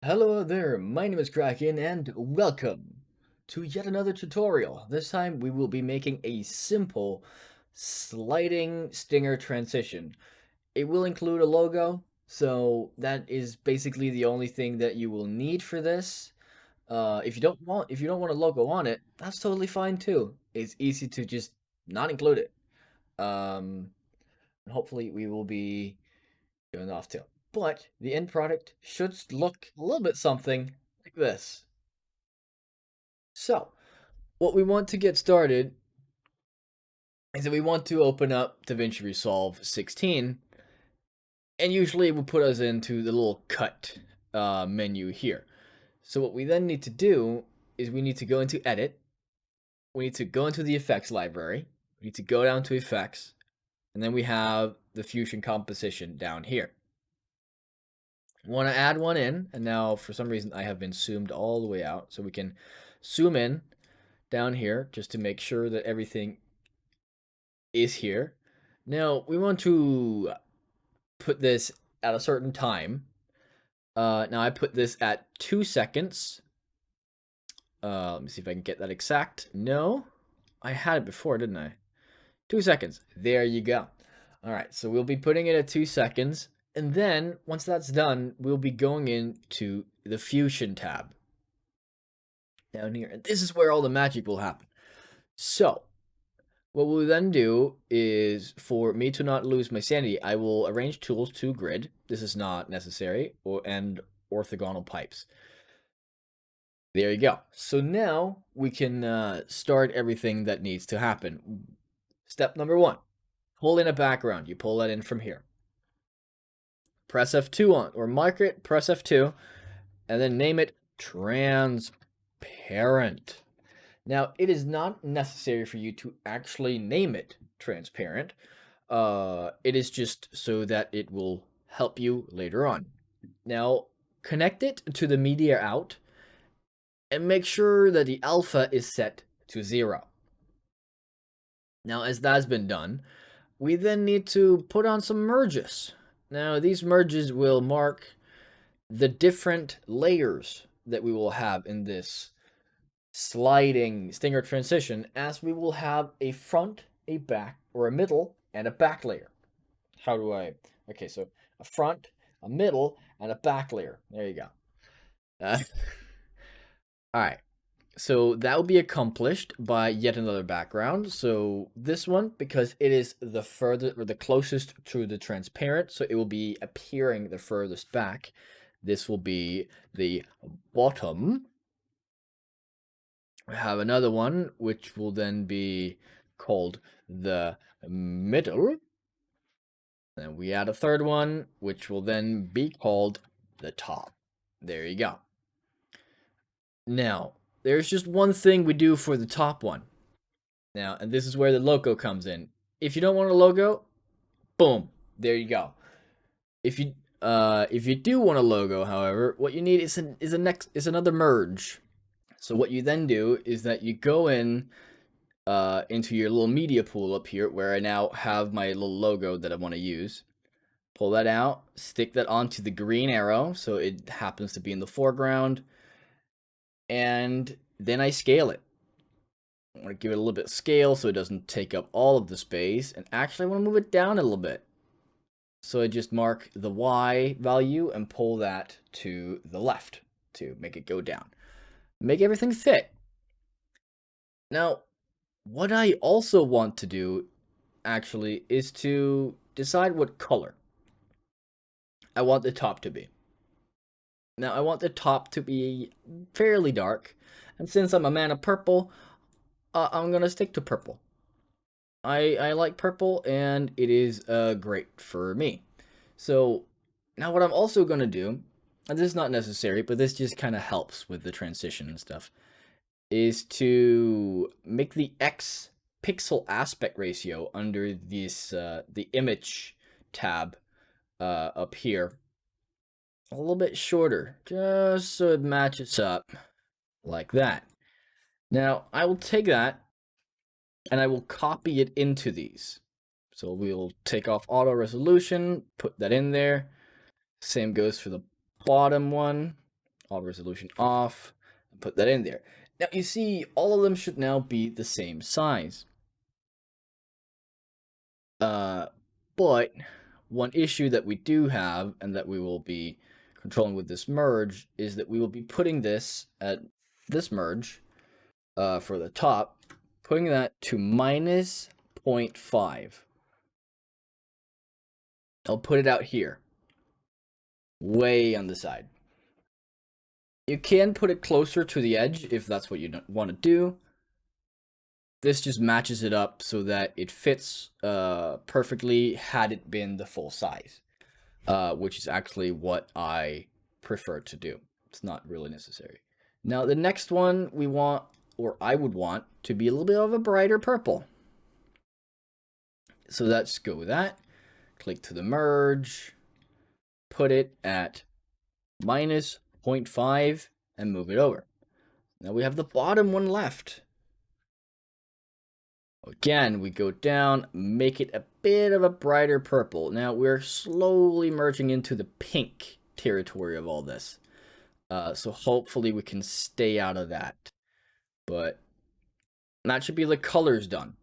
Hello there, my name is Kraken and welcome to yet another tutorial. This time we will be making a simple sliding stinger transition. It will include a logo, so that is basically the only thing that you will need for this. If you don't want a logo on it, that's totally fine too. It's easy to just not include it. Um, and hopefully we will be going off too. But the end product should look a little bit something like this. So, what we want to get started is that we want to open up DaVinci Resolve 16, and usually it will put us into the little cut menu here. So what we then need to do is we need to go into Edit, we need to go into the Effects library, we need to go down to Effects, and then we have the Fusion Composition down here. We want to add one in, and now for some reason I have been zoomed all the way out, so we can zoom in down here just to make sure that everything is here. Now we want to put this at a certain time. Now I put this at 2 seconds. Let me see if I can get that exact. No, I had it before, didn't I? 2 seconds. There you go. All right, so we'll be putting it at 2 seconds. And then once that's done, we'll be going into the Fusion tab down here. And this is where all the magic will happen. So what we'll then do is, for me to not lose my sanity, I will arrange tools to grid. This is not necessary, and orthogonal pipes. There you go. So now we can start everything that needs to happen. Step number 1, pull in a background. You pull that in from here. Press F2 on, or mark it, press F2, and then name it transparent. Now, it is not necessary for you to actually name it transparent. It is just so that it will help you later on. Now, connect it to the media out and make sure that the alpha is set to 0. Now, as that's been done, we then need to put on some merges. Now, these merges will mark the different layers that we will have in this sliding stinger transition, as we will have a front, a back, or a middle, and a back layer. How do I... Okay, so a front, a middle, and a back layer. There you go. Uh, all right. So that will be accomplished by yet another background. So this one, because it is the further or the closest to the transparent, so it will be appearing the furthest back. This will be the bottom. We have another one, which will then be called the middle. Then we add a third one, which will then be called the top. There you go. Now, there's just one thing we do for the top one. Now, and this is where the logo comes in. If you don't want a logo, boom, there you go. If you do want a logo, however, what you need is another merge. So what you then do is that you go in into your little media pool up here, where I now have my little logo that I want to use. Pull that out, stick that onto the green arrow, so it happens to be in the foreground, and then I scale it. I want to give it a little bit of scale so it doesn't take up all of the space, and actually I want to move it down a little bit. So I just mark the Y value and pull that to the left to make it go down. Make everything fit. Now, what I also want to do, actually, is to decide what color I want the top to be. Now, I want the top to be fairly dark, and since I'm a man of purple, I'm gonna stick to purple. I like purple, and it is great for me. So, now what I'm also gonna do, and this is not necessary, but this just kind of helps with the transition and stuff, is to make the X pixel aspect ratio under this the image tab up here a little bit shorter, just so it matches up like that. Now I will take that and I will copy it into these. So we'll take off auto resolution, put that in there. Same goes for the bottom one. Auto resolution off, and put that in there. Now you see all of them should now be the same size. But one issue that we do have, and that we will be controlling with this merge, is that we will be putting this at this merge for the top, putting that to minus 0.5. I'll put it out here, way on the side. You can put it closer to the edge if that's what you want to do. This just matches it up so that it fits perfectly had it been the full size, which is actually what I prefer to do. It's not really necessary. Now the next one we want, or I would want, to be a little bit of a brighter purple. So let's go with that. Click to the merge, put it at minus 0.5 and move it over. Now we have the bottom one left. Again, we go down, make it a bit of a brighter purple. Now we're slowly merging into the pink territory of all this. So hopefully we can stay out of that. But that should be the colors done.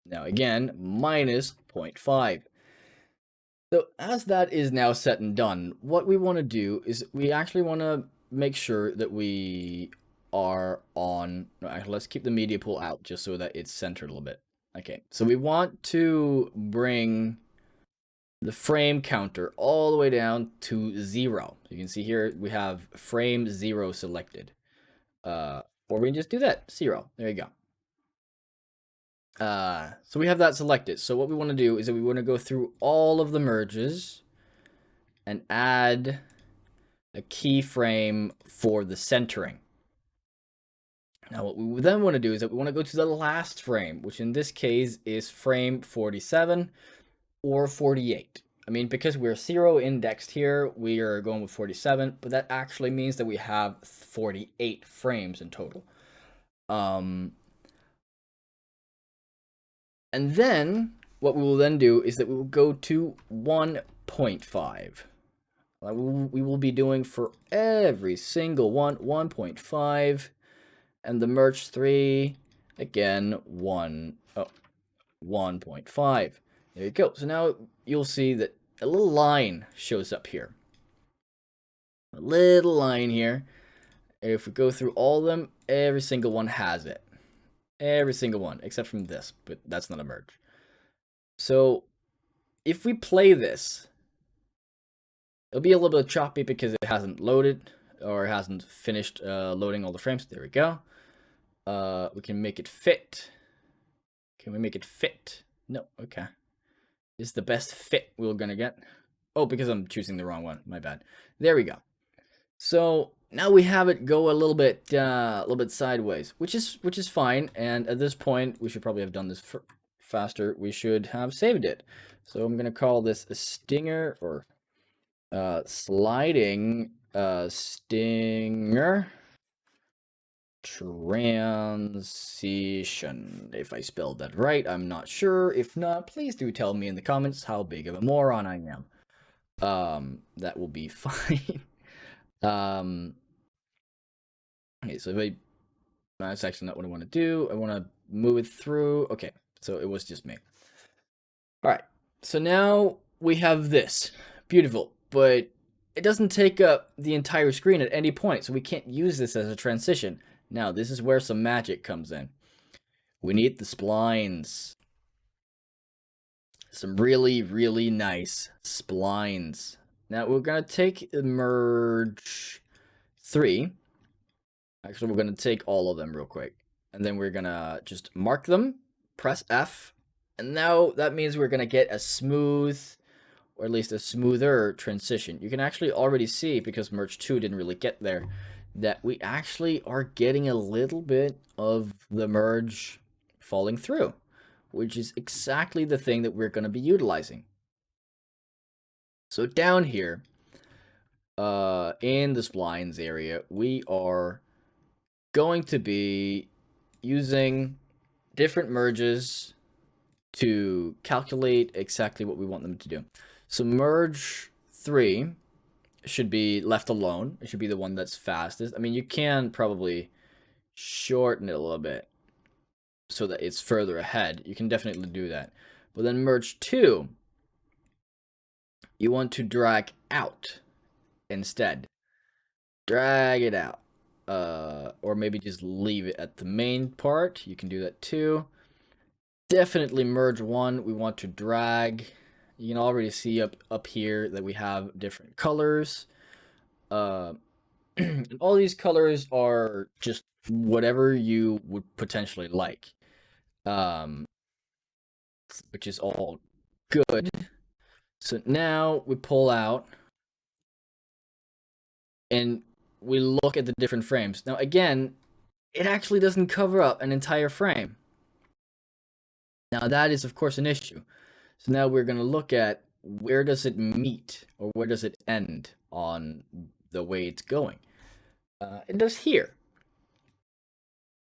Now again, minus 0.5. So as that is now set and done, what we want to do is we actually want to make sure that we are on, actually, let's keep the media pool out just so that it's centered a little bit. Okay, so we want to bring the frame counter all the way down to 0. You can see here we have frame 0 selected. Or we can just do that, 0. There you go. So we have that selected. So what we want to do is that we want to go through all of the merges and add a keyframe for the centering. Now what we then want to do is that we want to go to the last frame, which in this case is frame 47 or 48. I mean, because we're 0 indexed here, we are going with 47, but that actually means that we have 48 frames in total. And then what we will then do is that we will go to 1.5. We will be doing for every single one 1.5, and the merge 3 again 1.5. There you go. So now you'll see that a little line shows up here. A little line here. If we go through all of them, every single one has it. Every single one, except from this, but that's not a merge. So if we play this, it'll be a little bit choppy because it hasn't loaded or hasn't finished loading all the frames. There we go. We can make it fit. Can we make it fit? No, okay. This is the best fit we're gonna get. Oh, because I'm choosing the wrong one. My bad. There we go. So now we have it go a little bit sideways, which is fine. And at this point, we should probably have done this faster. We should have saved it. So I'm gonna call this a stinger or sliding stinger transition. If I spelled that right, I'm not sure. If not, please do tell me in the comments how big of a moron I am. That will be fine. Okay, so if that's actually not what I want to do. I want to move it through. Okay, so it was just me. All right, so now we have this. Beautiful, but it doesn't take up the entire screen at any point, so we can't use this as a transition. Now, this is where some magic comes in. We need the splines. Some really, really nice splines. Now, we're going to take merge 3. Actually, we're going to take all of them real quick. And then we're going to just mark them, press F. And now that means we're going to get a smooth, or at least a smoother transition. You can actually already see, because merge 2 didn't really get there, that we actually are getting a little bit of the merge falling through, which is exactly the thing that we're going to be utilizing. So down here, in the splines area, we are going to be using different merges to calculate exactly what we want them to do. So merge 3 should be left alone. It should be the one that's fastest. I mean, you can probably shorten it a little bit so that it's further ahead. You can definitely do that. But then merge 2, you want to drag out instead. Drag it out. Or maybe just leave it at the main part. You can do that too. Definitely merge 1. We want to drag. You can already see up here that we have different colors. And all these colors are just whatever you would potentially like, um, which is all good. So now we pull out and we look at the different frames. Now, again, it actually doesn't cover up an entire frame. Now, that is, of course, an issue. So now we're going to look at where does it meet or where does it end on the way it's going. It does here.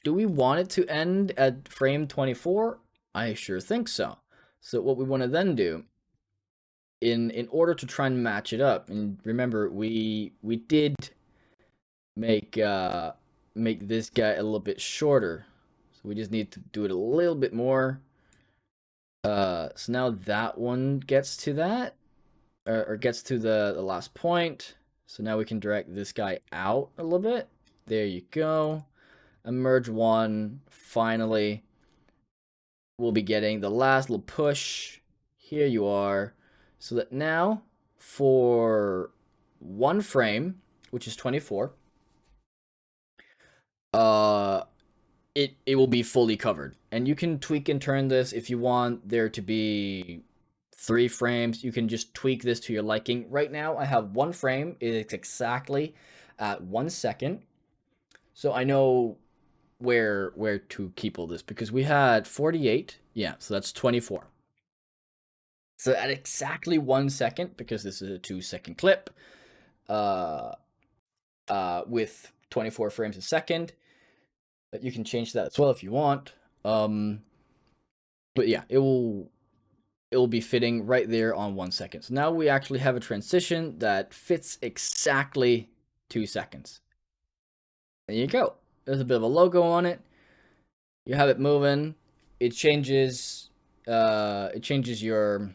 Do we want it to end at frame 24? I sure think so. So what we want to then do, in order to try and match it up, and remember we did make this guy a little bit shorter, so we just need to do it a little bit more. So now that one gets to that, or gets to the last point. So now we can drag this guy out a little bit. There you go. And merge 1. Finally, we'll be getting the last little push. Here you are. So that now, for 1 frame, which is 24, it will be fully covered. And you can tweak and turn this if you want there to be 3 frames. You can just tweak this to your liking. Right now, I have 1 frame. It's exactly at 1 second. So I know where to keep all this, because we had 48. Yeah, so that's 24. So at exactly 1 second, because this is a 2-second clip, with 24 frames a second, but you can change that as well if you want. But yeah, it will be fitting right there on 1 second. So now we actually have a transition that fits exactly 2 seconds. There you go. There's a bit of a logo on it. You have it moving. It changes. It changes your.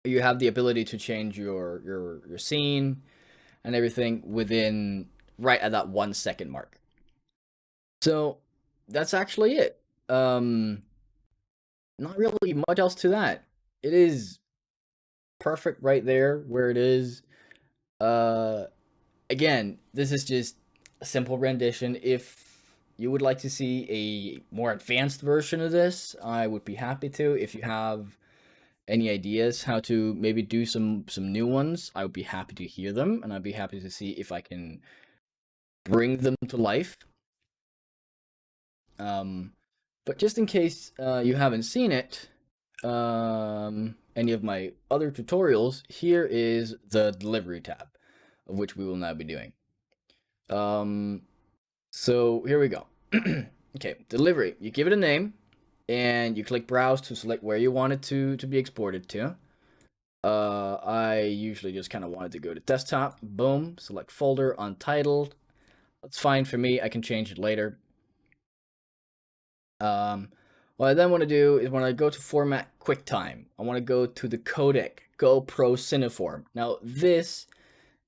You have the ability to change your scene and everything within right at that 1 second mark. So that's actually it. Not really much else to that. It is perfect right there where it is. Again, this is just a simple rendition. If you would like to see a more advanced version of this, I would be happy to. If you have any ideas how to maybe do some new ones, I would be happy to hear them, and I'd be happy to see if I can bring them to life. But just in case you haven't seen it, any of my other tutorials, here is the delivery tab, of which we will now be doing. So here we go. Okay, delivery. You give it a name, and you click browse to select where you want it to be exported to. I usually just kind of wanted to go to desktop. Boom, select folder, untitled. That's fine for me. I can change it later. What I then want to do is when I go to format QuickTime, I want to go to the codec, GoPro Cineform. Now this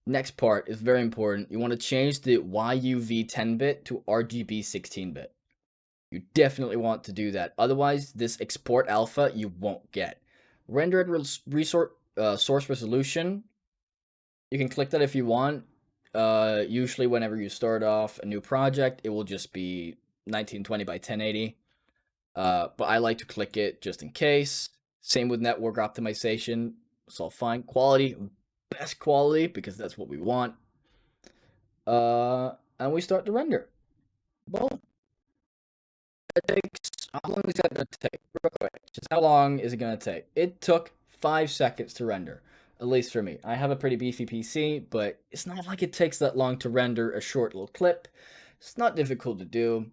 next part is very important. You want to change the YUV 10-bit to RGB 16-bit. You definitely want to do that. Otherwise, this export alpha you won't get. Rendered source resolution. You can click that if you want. Usually, whenever you start off a new project, it will just be 1920 by 1080. But I like to click it just in case. Same with network optimization. It's all fine. Quality, best quality, because that's what we want. And we start to render. Boom. It takes, how long is that going to take? Real quick. Just how long is it going to take? It took 5 seconds to render. At least for me. I have a pretty beefy PC, but it's not like it takes that long to render a short little clip. It's not difficult to do.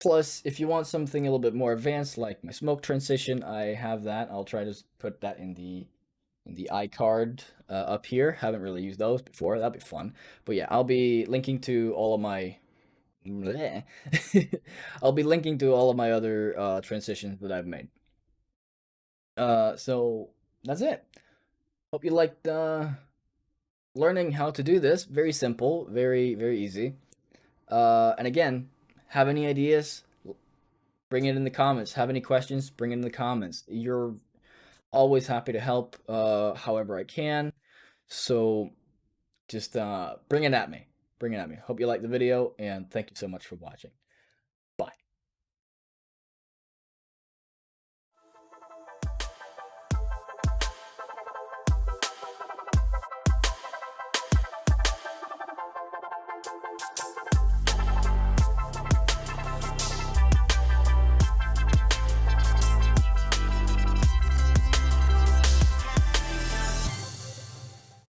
Plus, if you want something a little bit more advanced, like my smoke transition, I have that. I'll try to put that in the the iCard up here. Haven't really used those before. That'd be fun. But yeah, I'll be linking to all of my I'll be linking to all of my other transitions that I've made. So that's it. Hope you liked learning how to do this. Very simple, very easy. And again, have any ideas? Bring it in the comments. Have any questions? Bring it in the comments. You're always happy to help however I can. So just bring it at me. Bring it at me. Hope you liked the video, and thank you so much for watching.